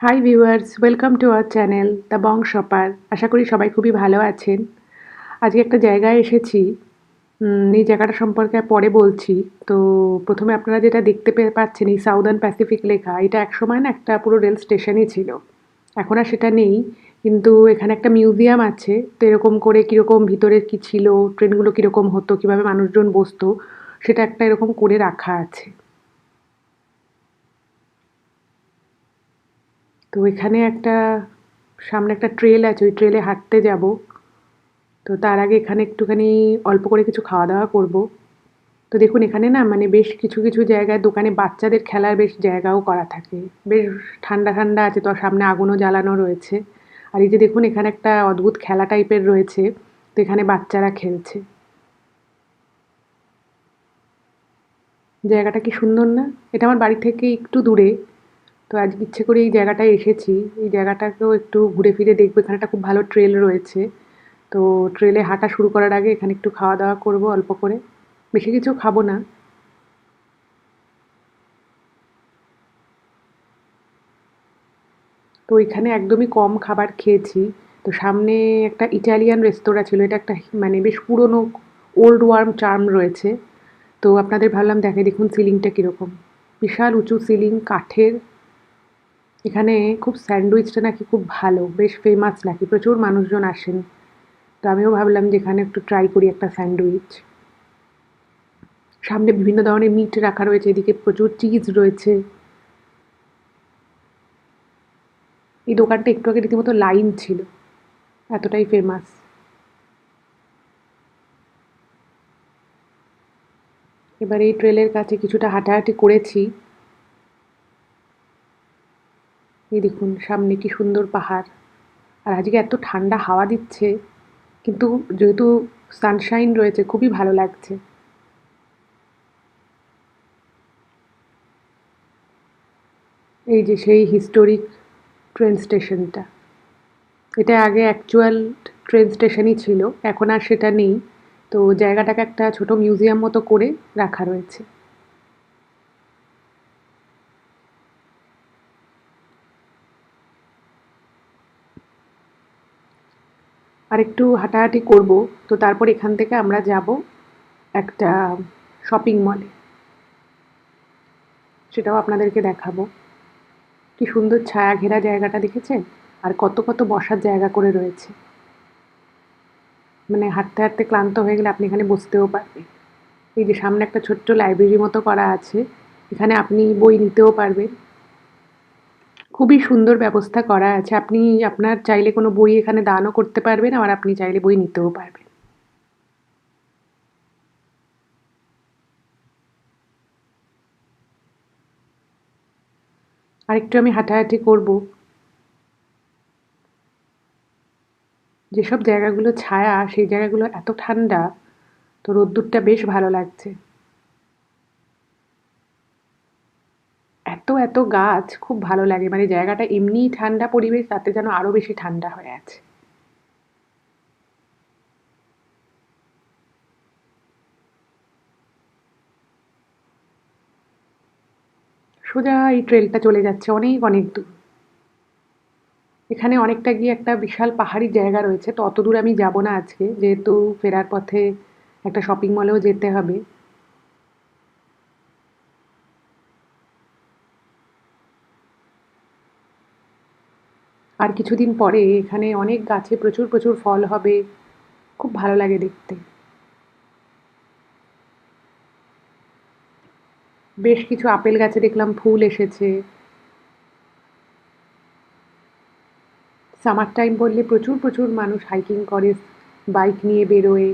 High viewers, welcome to our channel the Bong Shopper. আশা করি সবাই খুবই ভালো আছেন। আজকে একটা জায়গায় এসেছি। এই জায়গাটা সম্পর্কে পরে বলছি। তো প্রথমে আপনারা যেটা দেখতে পাচ্ছেন এই সাউদার্ন প্যাসিফিক লেখা, এটা একসময় না একটা পুরো রেল স্টেশনই ছিল। এখন আর সেটা নেই, কিন্তু এখানে একটা মিউজিয়াম আছে। তো এরকম করে কীরকম ভিতরে কী ছিল, ট্রেনগুলো কীরকম হতো, কীভাবে মানুষজন বসতো, সেটা একটা এরকম করে রাখা আছে। তো এখানে সামনে একটা ট্রেল আছে, ওই ট্রেলে হাঁটতে যাব। তো তার আগে এখানে একটুখানি অল্প করে কিছু খাওয়া দাওয়া করব। তো দেখুন এখানে না মানে বেশ কিছু কিছু জায়গায় দোকানে বাচ্চাদের খেলার বেশ জায়গাও করা থাকে। বেশ ঠান্ডা ঠান্ডা আছে, তো সামনে আগুনও জ্বালানো রয়েছে। আর এই যে দেখুন এখানে একটা অদ্ভুত খেলা টাইপের রয়েছে, তো এখানে বাচ্চারা খেলছে। জায়গাটা কি সুন্দর না? এটা আমার বাড়ি থেকে একটু দূরে। তো আজকে ইচ্ছে করে এই জায়গাটায় এসেছি। এই জায়গাটাকেও একটু ঘুরে ফিরে দেখবো। এখানে একটা খুব ভালো ট্রেল রয়েছে। তো ট্রেলে হাঁটা শুরু করার আগে এখানে একটু খাওয়া দাওয়া করব অল্প করে। বেশি কিছু খাবো না। তো ওইখানে একদমই কম খাবার খেয়েছি। তো সামনে একটা ইটালিয়ান রেস্তোরাঁ ছিল। এটা একটা মানে বেশ পুরনো ওল্ড ওয়ার্ম চার্ম রয়েছে। তো আপনাদের ভাবলাম দেখাই, দেখুন সিলিংটা কীরকম। বিশাল উঁচু সিলিং, কাঠের। এখানে খুব স্যান্ডউইচটা নাকি খুব ভালো, বেশ ফেমাস নাকি, প্রচুর মানুষজন আসেন। তো আমিও ভাবলাম যে এখানে একটু ট্রাই করি একটা স্যান্ডউইচ। সামনে বিভিন্ন ধরনের মিট রাখা রয়েছে, এদিকে প্রচুর চিজ রয়েছে। এই দোকানটা একটু আগে রীতিমতো লাইন ছিল, এতটাই ফেমাস। এবার এই ট্রেলের কাছে কিছুটা হাঁটাহাঁটি করেছি। এই দেখুন সামনে কি সুন্দর পাহাড়। আর আজকে এত ঠান্ডা হাওয়া দিচ্ছে, কিন্তু যেহেতু সানশাইন রয়েছে খুবই ভালো লাগছে। এই যে সেই হিস্টোরিক ট্রেন স্টেশনটা, এটা আগে অ্যাকচুয়াল ট্রেন স্টেশনই ছিল, এখন আর সেটা নেই। তো জায়গাটাকে একটা ছোট মিউজিয়াম মতো করে রাখা রয়েছে। আর একটু হাঁটাহাঁটি করব। তো তারপর এখান থেকে আমরা যাব একটা শপিং মলে, সেটাও আপনাদেরকে দেখাবো। কি সুন্দর ছায়া ঘেরা জায়গাটা দেখেছেন? আর কত কত বসার জায়গা করে রয়েছে। মানে হাঁটতে হাঁটতে ক্লান্ত হয়ে গেলে আপনি এখানে বসতেও পারবেন। এই যে সামনে একটা ছোট্ট লাইব্রেরি মতো করা আছে, এখানে আপনি বই নিতেও পারবেন। খুবই সুন্দর ব্যবস্থা করা আছে। আপনি আপনার চাইলে কোনো বই এখানে দানও করতে পারবেন, আবার আপনি চাইলে বই নিতেও পারবেন। আরেকটু আমি হাঁটাহাঁটি করব। যেসব জায়গাগুলো ছায়া, সেই জায়গাগুলো এত ঠান্ডা, তো রোদ্দুরটা বেশ ভালো লাগছে। এত এত গাছ, খুব ভালো লাগে। মানে জায়গাটা এমনিই ঠান্ডা পরিবেশ, তাতে যেন আরো বেশি ঠান্ডা হয়ে আছে। সোজা এই ট্রেলটা চলে যাচ্ছে অনেক অনেক দূর। এখানে অনেকটা গিয়ে একটা বিশাল পাহাড়ি জায়গা রয়েছে, তো অত দূর আমি যাব না আজকে, যেহেতু ফেরার পথে একটা শপিং মলেও যেতে হবে। আর কিছুদিন পরে এখানে অনেক গাছে প্রচুর প্রচুর ফল হবে, খুব ভালো লাগে দেখতে। বেশ কিছু আপেল গাছে দেখলাম ফুল এসেছে। সামার টাইম বললে প্রচুর প্রচুর মানুষ হাইকিং করে, বাইক নিয়ে বেরোয়।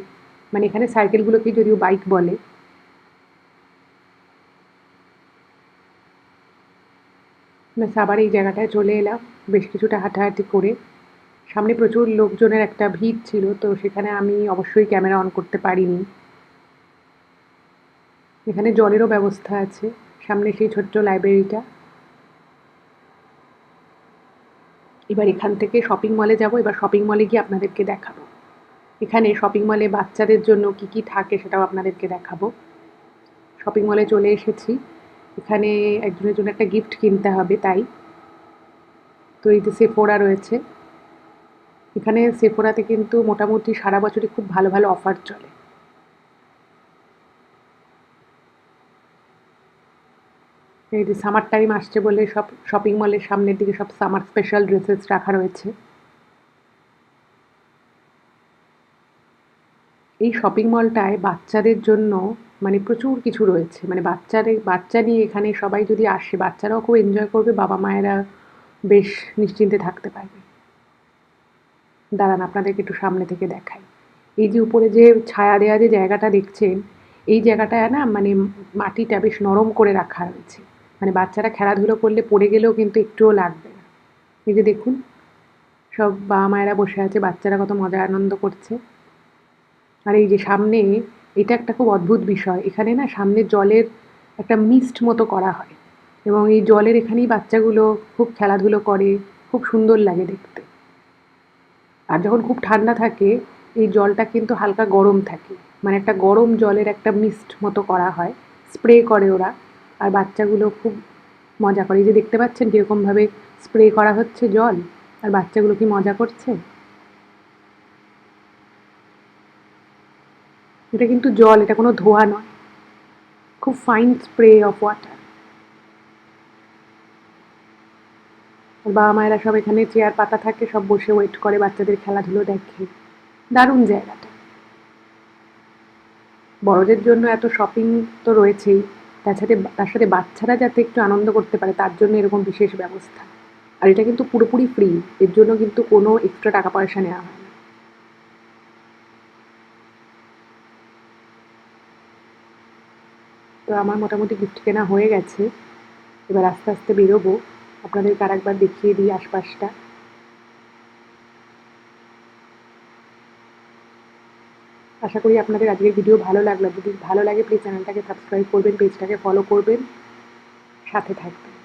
মানে এখানে সাইকেলগুলোকেই যদিও বাইক বলে। ব্যাস আবার এই জায়গাটায় চলে এলাম, বেশ কিছুটা হাঁটাহাঁটি করে। সামনে প্রচুর লোকজনের একটা ভিড় ছিল, তো সেখানে আমি অবশ্যই ক্যামেরা অন করতে পারিনি। এখানে জলেরও ব্যবস্থা আছে, সামনে সেই ছোট্ট লাইব্রেরিটা। এবার এখান থেকে শপিং মলে যাব, এবার শপিং মলে গিয়ে আপনাদেরকে দেখাবো। এখানে শপিং মলে বাচ্চাদের জন্য কি কি থাকে সেটাও আপনাদেরকে দেখাবো। শপিং মলে চলে এসেছি। এখানে একজনের জন্য একটা গিফট কিনতে হবে, তাই তো এই যে সেফোরা রয়েছে, এখানে সেফোরাতে কিন্তু মোটামুটি সারা বছরই খুব ভালো ভালো অফার চলে। এই যে সামার টাইম আসছে বলে সব শপিং মলের সামনের দিকে সব সামার স্পেশাল ড্রেসেস রাখা রয়েছে। এই শপিং মলটায় বাচ্চাদের জন্য মানে প্রচুর কিছু রয়েছে, মানে বাচ্চা নিয়ে এখানে সবাই যদি আসে বাচ্চারাও খুব এনজয় করবে, বাবা মায়েরা বেশ নিশ্চিন্তে থাকতে পারবে। দাঁড়ান আপনাদেরকে একটু সামনে থেকে দেখাই। এই যে উপরে যে ছায়া দেওয়া যে জায়গাটা দেখছেন, এই জায়গাটায় না মানে মাটিটা বেশ নরম করে রাখা রয়েছে, মানে বাচ্চারা খেলাধুলো করলে পড়ে গেলেও কিন্তু একটুও লাগবে না। এই যে দেখুন, সব বাবা মায়েরা বসে আছে, বাচ্চারা কত মজা আনন্দ করছে। আর এই যে সামনে, এটা একটা খুব অদ্ভুত বিষয়, এখানে না সামনে জলের একটা মিস্ট মতো করা হয় এবং এই জলের এখানেই বাচ্চাগুলো খুব খেলাধুলো করে, খুব সুন্দর লাগে দেখতে। আর যখন খুব ঠান্ডা থাকে এই জলটা কিন্তু হালকা গরম থাকে, মানে একটা গরম জলের একটা মিস্ট মতো করা হয়, স্প্রে করে ওরা, আর বাচ্চাগুলো খুব মজা করে। এই যে দেখতে পাচ্ছেন কীরকমভাবে স্প্রে করা হচ্ছে জল, আর বাচ্চাগুলো কি মজা করছে। এটা কিন্তু জল, এটা কোনো ধোয়া নয়, খুব ফাইন স্প্রে অফ ওয়াটার। বাবা মায়েরা সব এখানে চেয়ার পাতা থাকে, সব বসে ওয়েট করে, বাচ্চাদের খেলাধুলো দেখে। দারুণ জায়গাটা। বড়দের জন্য এত শপিং তো রয়েছেই, তার সাথে বাচ্চারা যাতে একটু আনন্দ করতে পারে তার জন্য এরকম বিশেষ ব্যবস্থা। আর এটা কিন্তু পুরোপুরি ফ্রি, এর জন্য কিন্তু কোনো এক্সট্রা টাকা পয়সা নেওয়া হয় না। তো আমার মোটামুটি গিফট কেনা হয়ে গেছে, এবার আস্তে আস্তে বেরোবো, আপনাদেরকে আরেকবার দেখিয়ে দিই আশপাশটা। আশা করি আপনাদের আজকের ভিডিও ভালো লাগলো, যদি ভালো লাগে প্লিজ চ্যানেলটাকে সাবস্ক্রাইব করবেন, পেজটাকে ফলো করবেন, সাথে থাকবেন।